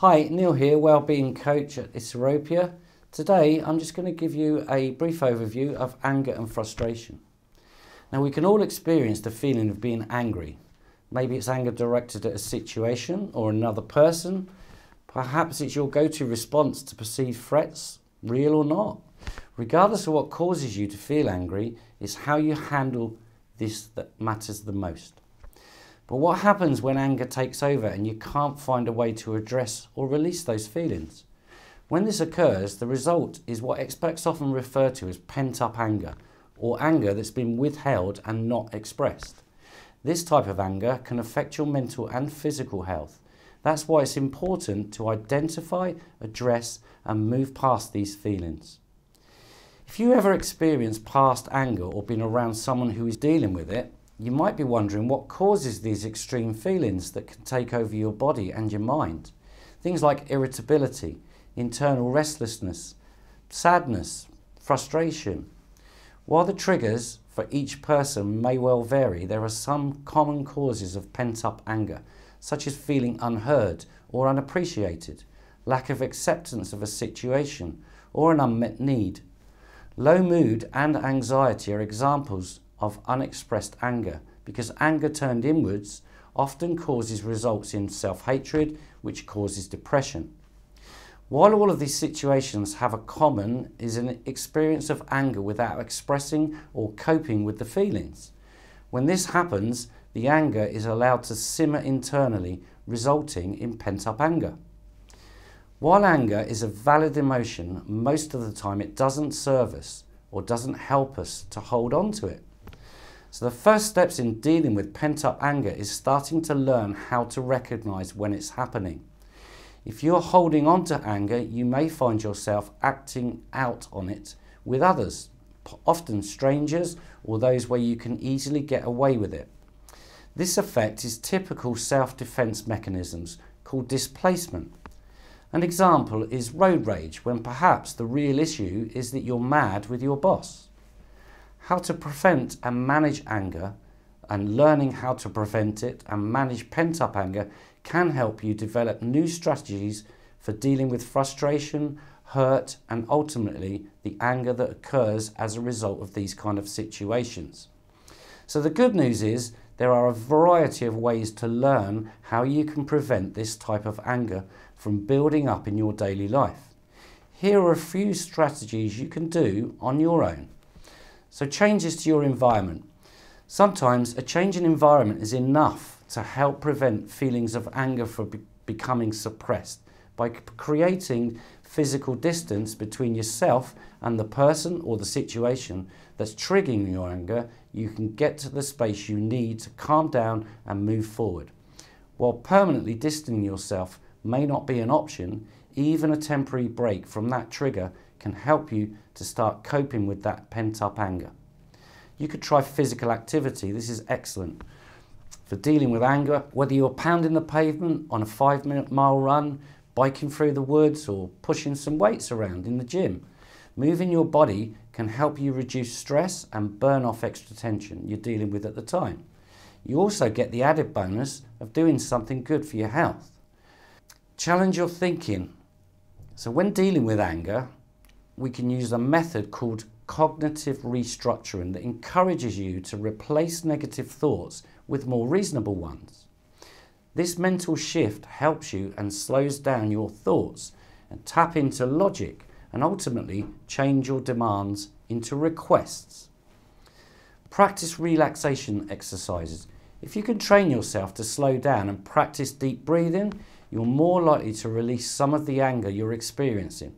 Hi, Neil here, Wellbeing Coach at Isorropia. Today I'm just going to give you a brief overview of anger and frustration. Now we can all experience the feeling of being angry. Maybe it's anger directed at a situation or another person. Perhaps it's your go-to response to perceived threats, real or not. Regardless of what causes you to feel angry, it's how you handle this that matters the most. But what happens when anger takes over and you can't find a way to address or release those feelings? When this occurs, the result is what experts often refer to as pent-up anger, or anger that's been withheld and not expressed. This type of anger can affect your mental and physical health. That's why it's important to identify, address, and move past these feelings. If you ever experienced past anger or been around someone who is dealing with it, you might be wondering what causes these extreme feelings that can take over your body and your mind. Things like irritability, internal restlessness, sadness, frustration. While the triggers for each person may well vary, there are some common causes of pent-up anger, such as feeling unheard or unappreciated, lack of acceptance of a situation, or an unmet need. Low mood and anxiety are examples of unexpressed anger, because anger turned inwards often results in self-hatred, which causes depression. While all of these situations have a common is an experience of anger without expressing or coping with the feelings. When this happens, the anger is allowed to simmer internally, resulting in pent-up anger. While anger is a valid emotion, most of the time it doesn't serve us or doesn't help us to hold on to it. So the first steps in dealing with pent-up anger is starting to learn how to recognize when it's happening. If you're holding on to anger, you may find yourself acting out on it with others, often strangers or those where you can easily get away with it. This effect is typical self-defense mechanisms called displacement. An example is road rage, when perhaps the real issue is that you're mad with your boss. How to prevent and manage anger, and learning how to prevent it and manage pent-up anger can help you develop new strategies for dealing with frustration, hurt, and ultimately the anger that occurs as a result of these kind of situations. So the good news is there are a variety of ways to learn how you can prevent this type of anger from building up in your daily life. Here are a few strategies you can do on your own. So changes to your environment. Sometimes a change in environment is enough to help prevent feelings of anger from becoming suppressed. By creating physical distance between yourself and the person or the situation that's triggering your anger, you can get to the space you need to calm down and move forward. While permanently distancing yourself may not be an option, even a temporary break from that trigger can help you to start coping with that pent-up anger. You could try physical activity. This is excellent for dealing with anger, whether you're pounding the pavement on a 5-mile run, biking through the woods, or pushing some weights around in the gym. Moving your body can help you reduce stress and burn off extra tension you're dealing with at the time. You also get the added bonus of doing something good for your health. Challenge your thinking. So when dealing with anger, we can use a method called cognitive restructuring that encourages you to replace negative thoughts with more reasonable ones. This mental shift helps you and slows down your thoughts and tap into logic and ultimately change your demands into requests. Practice relaxation exercises. If you can train yourself to slow down and practice deep breathing, you're more likely to release some of the anger you're experiencing.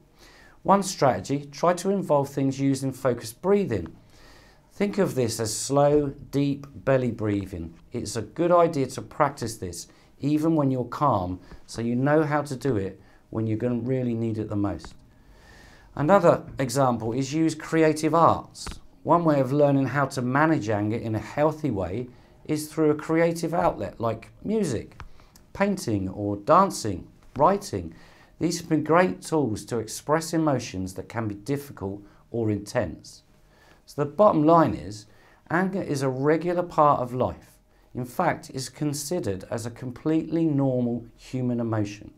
One strategy, try to involve things using focused breathing. Think of this as slow, deep belly breathing. It's a good idea to practice this even when you're calm, so you know how to do it when you're going to really need it the most. Another example is use creative arts. One way of learning how to manage anger in a healthy way is through a creative outlet like music, painting or dancing, writing. These have been great tools to express emotions that can be difficult or intense. So the bottom line is, anger is a regular part of life. In fact, it's considered as a completely normal human emotion.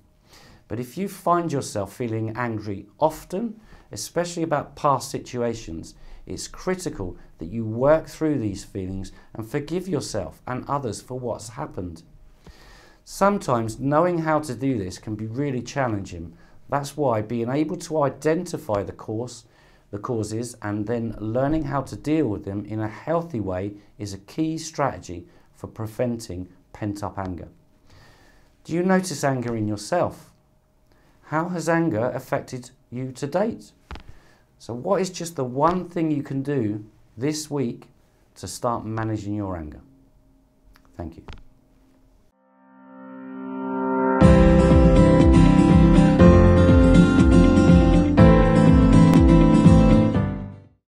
But if you find yourself feeling angry often, especially about past situations, it's critical that you work through these feelings and forgive yourself and others for what's happened. Sometimes knowing how to do this can be really challenging. That's why being able to identify the causes and then learning how to deal with them in a healthy way is a key strategy for preventing pent-up anger. Do you notice anger in yourself? How has anger affected you to date? So what is just the one thing you can do this week to start managing your anger? Thank you.